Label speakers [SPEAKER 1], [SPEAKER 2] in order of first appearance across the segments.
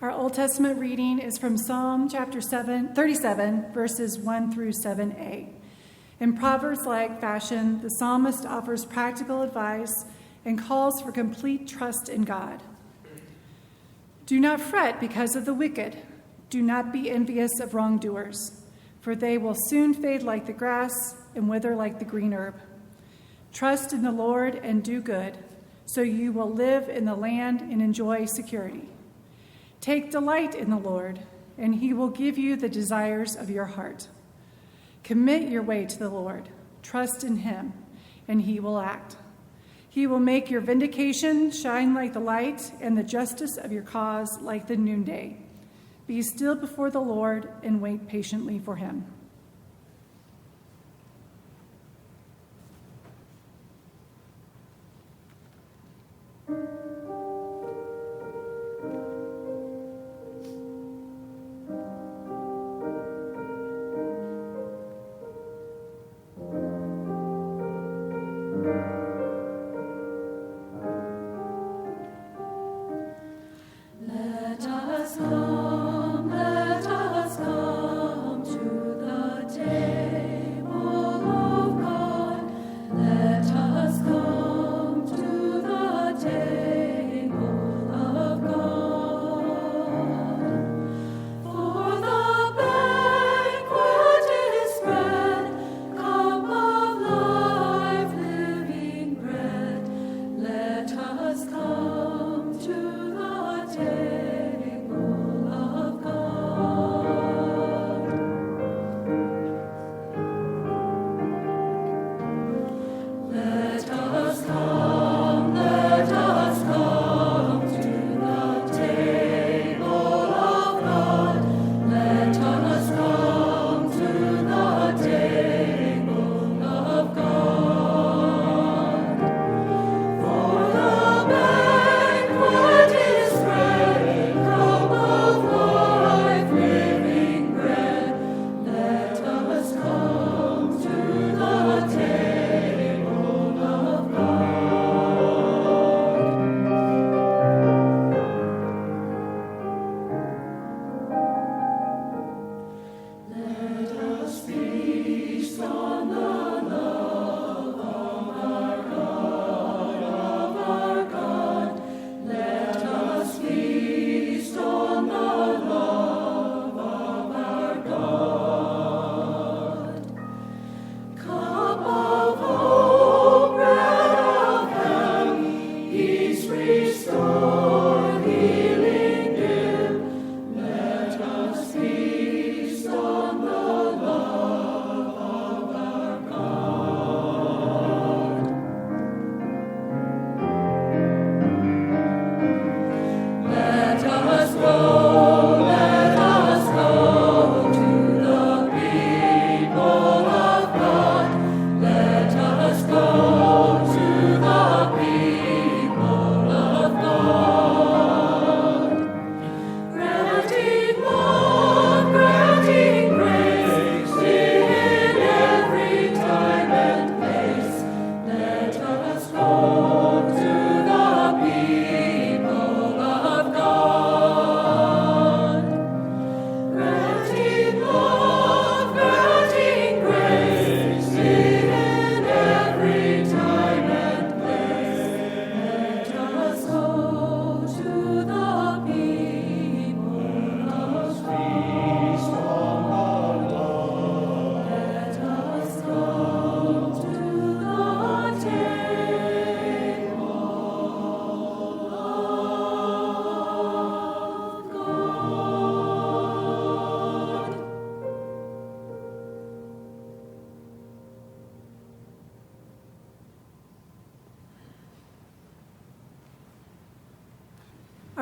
[SPEAKER 1] Our Old Testament reading is from Psalm chapter 37, verses 1 through 7a. In Proverbs-like fashion, the psalmist offers practical advice and calls for complete trust in God. Do not fret because of the wicked. Do not be envious of wrongdoers, for they will soon fade like the grass and wither like the green herb. Trust in the Lord and do good, so you will live in the land and enjoy security. Take delight in the Lord, and he will give you the desires of your heart. Commit your way to the Lord. Trust in him, and he will act. He will make your vindication shine like the light and the justice of your cause like the noonday. Be still before the Lord and wait patiently for him.
[SPEAKER 2] Let us come to the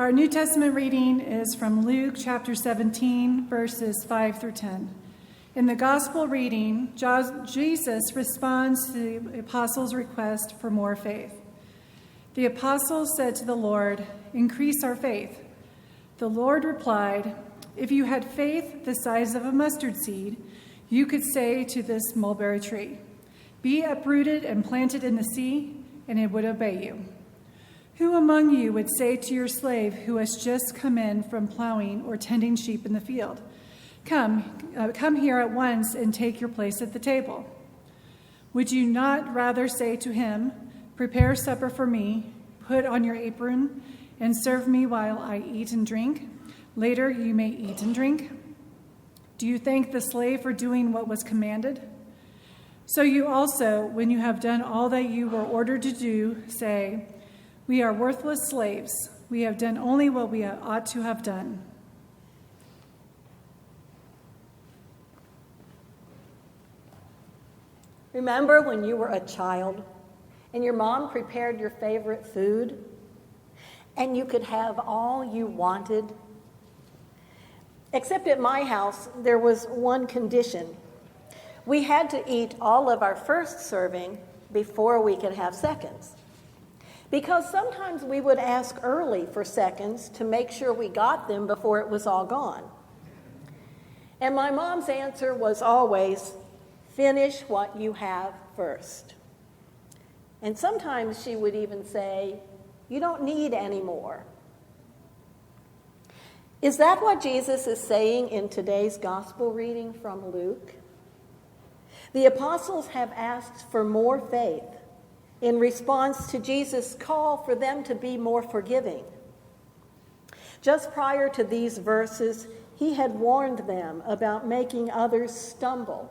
[SPEAKER 1] Our New Testament reading is from Luke chapter 17, verses 5 through 10. In the gospel reading, Jesus responds to the apostles' request for more faith. The apostles said to the Lord, "Increase our faith." The Lord replied, "If you had faith the size of a mustard seed, you could say to this mulberry tree, 'Be uprooted and planted in the sea,' and it would obey you. Who among you would say to your slave who has just come in from plowing or tending sheep in the field, 'Come here at once and take your place at the table'? Would you not rather say to him, 'Prepare supper for me, put on your apron, and serve me while I eat and drink? Later you may eat and drink'? Do you thank the slave for doing what was commanded? So you also, when you have done all that you were ordered to do, say, 'We are worthless slaves. We have done only what we ought to have done.'"
[SPEAKER 2] Remember when you were a child and your mom prepared your favorite food and you could have all you wanted? Except at my house, there was one condition. We had to eat all of our first serving before we could have seconds. Because sometimes we would ask early for seconds to make sure we got them before it was all gone. And my mom's answer was always, "Finish what you have first." And sometimes she would even say, "You don't need any more." Is that what Jesus is saying in today's gospel reading from Luke? The apostles have asked for more faith in response to Jesus' call for them to be more forgiving. Just prior to these verses, he had warned them about making others stumble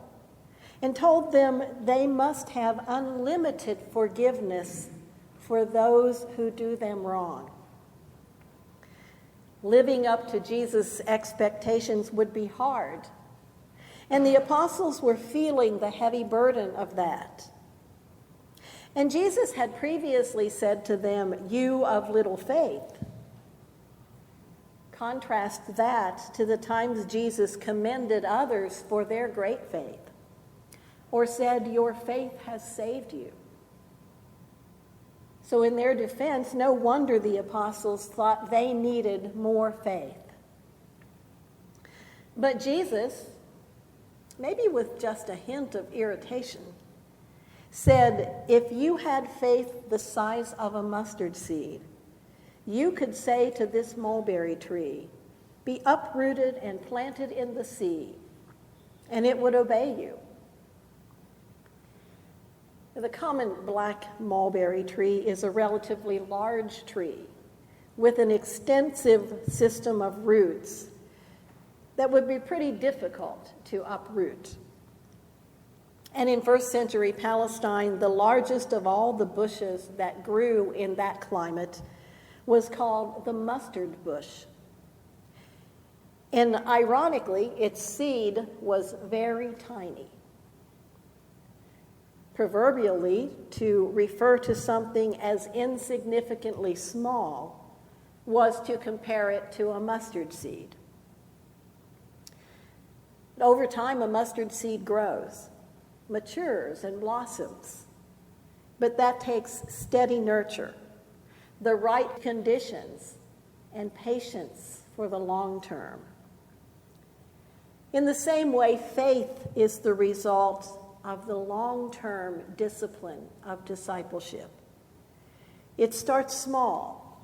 [SPEAKER 2] and told them they must have unlimited forgiveness for those who do them wrong. Living up to Jesus' expectations would be hard, and the apostles were feeling the heavy burden of that. And Jesus had previously said to them, "You of little faith." Contrast that to the times Jesus commended others for their great faith, or said, "Your faith has saved you." So in their defense, no wonder the apostles thought they needed more faith. But Jesus, maybe with just a hint of irritation, said, "If you had faith the size of a mustard seed, you could say to this mulberry tree, 'Be uprooted and planted in the sea,' and it would obey you." The common black mulberry tree is a relatively large tree with an extensive system of roots that would be pretty difficult to uproot. And in first century Palestine, the largest of all the bushes that grew in that climate was called the mustard bush. And ironically, its seed was very tiny. Proverbially, to refer to something as insignificantly small was to compare it to a mustard seed. Over time, a mustard seed grows, matures, and blossoms. But that takes steady nurture, the right conditions, and patience for the long term. In the same way, faith is the result of the long-term discipline of discipleship. It starts small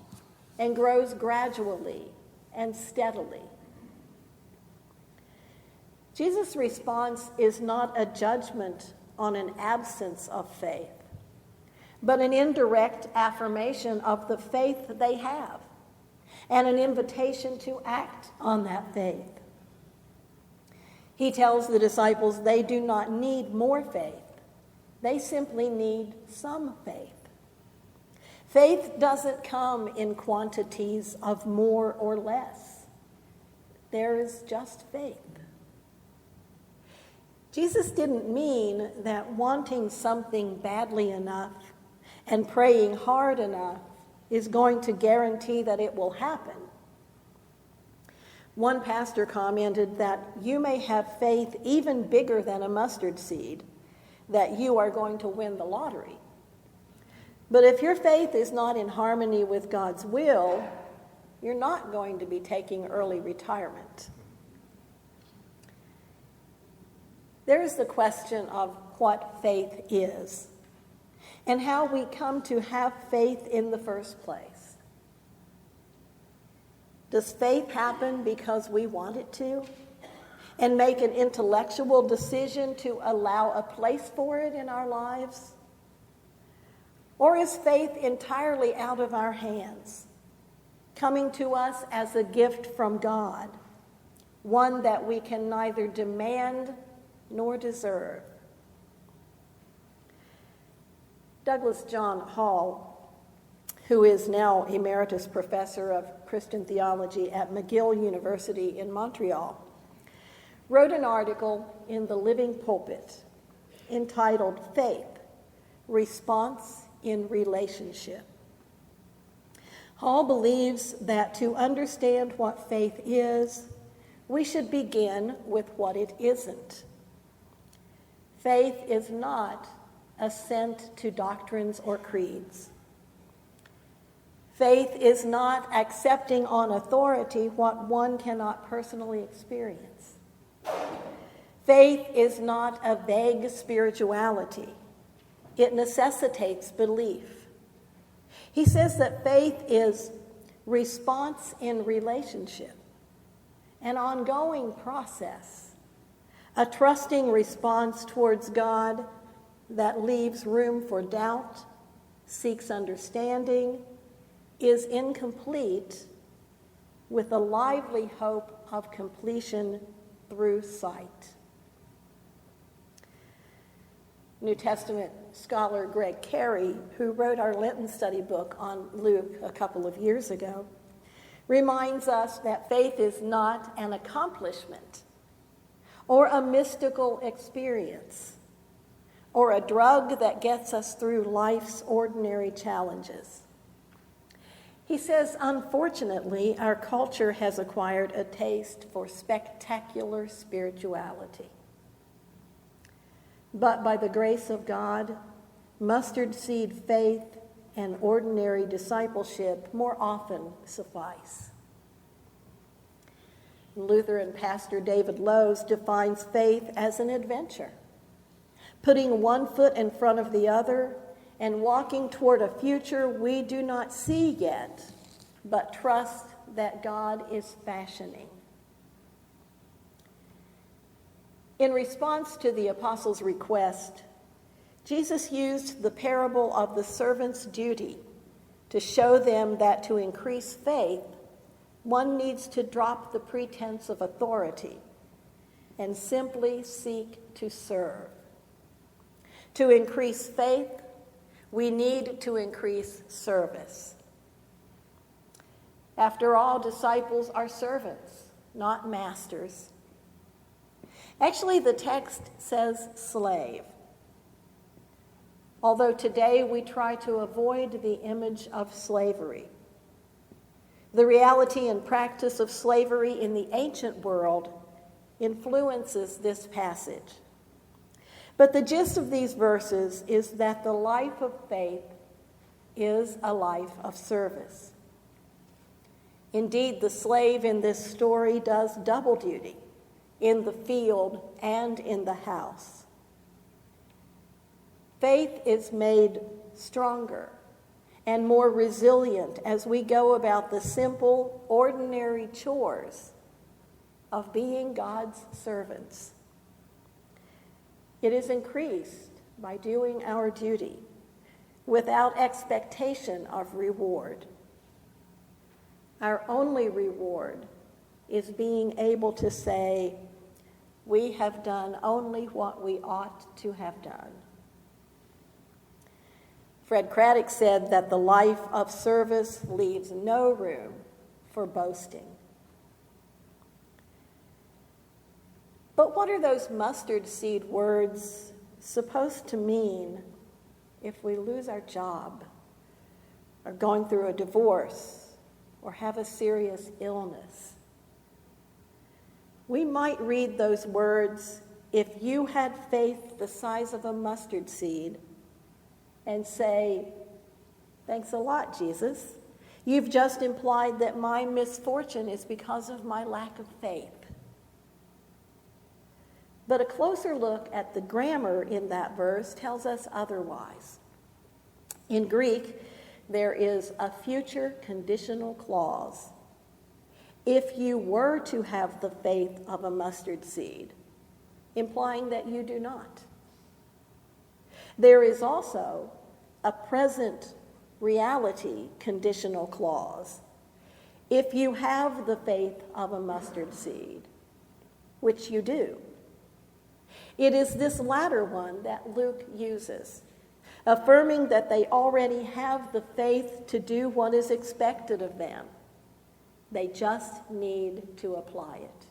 [SPEAKER 2] and grows gradually and steadily. Jesus' response is not a judgment on an absence of faith, but an indirect affirmation of the faith they have and an invitation to act on that faith. He tells the disciples they do not need more faith. They simply need some faith. Faith doesn't come in quantities of more or less. There is just faith. Jesus didn't mean that wanting something badly enough and praying hard enough is going to guarantee that it will happen. One pastor commented that you may have faith even bigger than a mustard seed, that you are going to win the lottery. But if your faith is not in harmony with God's will, you're not going to be taking early retirement. There's the question of what faith is and how we come to have faith in the first place. Does faith happen because we want it to and make an intellectual decision to allow a place for it in our lives? Or is faith entirely out of our hands, coming to us as a gift from God, one that we can neither demand nor deserve? Douglas John Hall, who is now emeritus professor of Christian theology at McGill University in Montreal, wrote an article in the Living Pulpit entitled Faith, Response in Relationship. Hall believes that to understand what faith is, we should begin with what it isn't. Faith is not assent to doctrines or creeds. Faith is not accepting on authority what one cannot personally experience. Faith is not a vague spirituality. It necessitates belief. He says that faith is response in relationship, an ongoing process, a trusting response towards God that leaves room for doubt, seeks understanding, is incomplete with a lively hope of completion through sight. New Testament scholar Greg Carey, who wrote our Lenten study book on Luke a couple of years ago, reminds us that faith is not an accomplishment or a mystical experience or a drug that gets us through life's ordinary challenges. He says, unfortunately, our culture has acquired a taste for spectacular spirituality. But by the grace of God, mustard seed faith and ordinary discipleship more often suffice. Lutheran pastor David Lowes defines faith as an adventure, putting one foot in front of the other and walking toward a future we do not see yet, but trust that God is fashioning. In response to the apostles' request, Jesus used the parable of the servant's duty to show them that to increase faith, one needs to drop the pretense of authority and simply seek to serve. To increase faith, we need to increase service. After all, disciples are servants, not masters. Actually, the text says slave. Although today we try to avoid the image of slavery. The reality and practice of slavery in the ancient world influences this passage. But the gist of these verses is that the life of faith is a life of service. Indeed, the slave in this story does double duty in the field and in the house. Faith is made stronger and more resilient as we go about the simple, ordinary chores of being God's servants. It is increased by doing our duty without expectation of reward. Our only reward is being able to say, we have done only what we ought to have done. Fred Craddock said that the life of service leaves no room for boasting. But what are those mustard seed words supposed to mean if we lose our job, or going through a divorce, or have a serious illness. We might read those words, "If you had faith the size of a mustard seed," and say, "Thanks a lot, Jesus. You've just implied that my misfortune is because of my lack of faith." But a closer look at the grammar in that verse tells us otherwise. In Greek, there is a future conditional clause. If you were to have the faith of a mustard seed, implying that you do not. There is also a present reality conditional clause. If you have the faith of a mustard seed, which you do. It is this latter one that Luke uses, affirming that they already have the faith to do what is expected of them. They just need to apply it.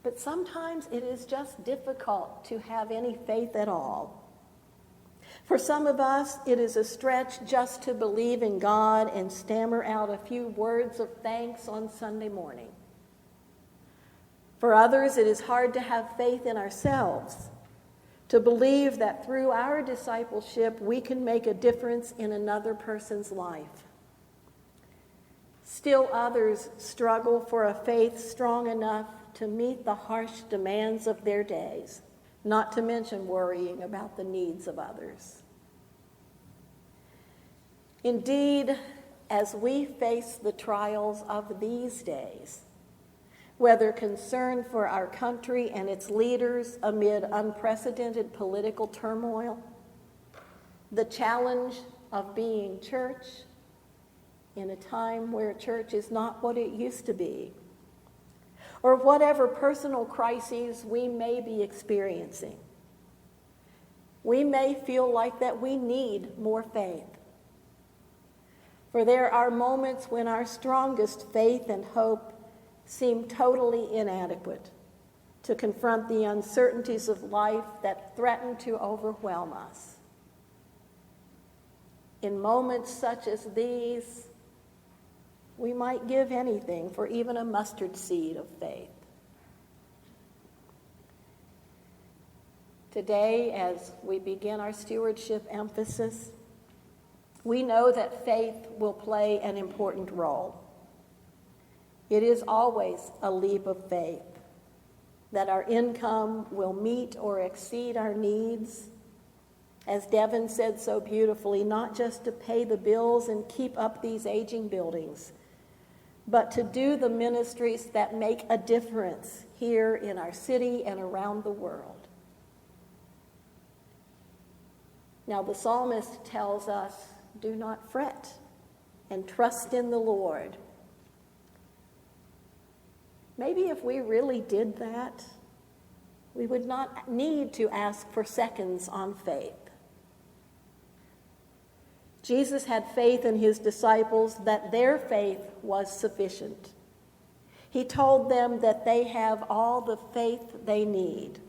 [SPEAKER 2] But sometimes it is just difficult to have any faith at all. For some of us, it is a stretch just to believe in God and stammer out a few words of thanks on Sunday morning. For others, it is hard to have faith in ourselves, to believe that through our discipleship, we can make a difference in another person's life. Still others struggle for a faith strong enough to meet the harsh demands of their days, not to mention worrying about the needs of others. Indeed, as we face the trials of these days, whether concern for our country and its leaders amid unprecedented political turmoil, the challenge of being church in a time where church is not what it used to be, or whatever personal crises we may be experiencing, we may feel like that we need more faith. For there are moments when our strongest faith and hope seem totally inadequate to confront the uncertainties of life that threaten to overwhelm us. In moments such as these, we might give anything for even a mustard seed of faith. Today, as we begin our stewardship emphasis, we know that faith will play an important role. It is always a leap of faith that our income will meet or exceed our needs. As Devin said so beautifully, not just to pay the bills and keep up these aging buildings, but to do the ministries that make a difference here in our city and around the world. Now, the psalmist tells us, do not fret and trust in the Lord. Maybe if we really did that, we would not need to ask for seconds on faith. Jesus had faith in his disciples that their faith was sufficient. He told them that they have all the faith they need.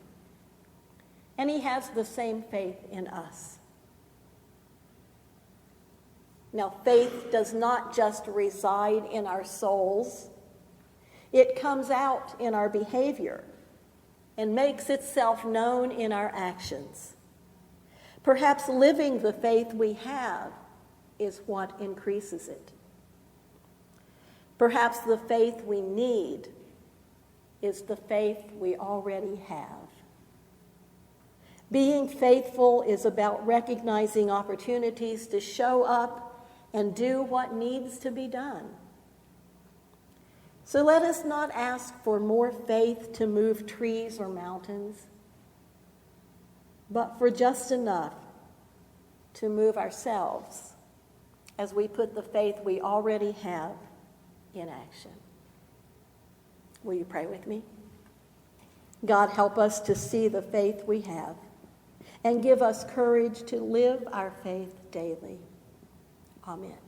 [SPEAKER 2] And he has the same faith in us. Now, faith does not just reside in our souls. It comes out in our behavior and makes itself known in our actions. Perhaps living the faith we have is what increases it. Perhaps the faith we need is the faith we already have. Being faithful is about recognizing opportunities to show up and do what needs to be done. So let us not ask for more faith to move trees or mountains, but for just enough to move ourselves as we put the faith we already have in action. Will you pray with me? God, help us to see the faith we have and give us courage to live our faith daily. Amen.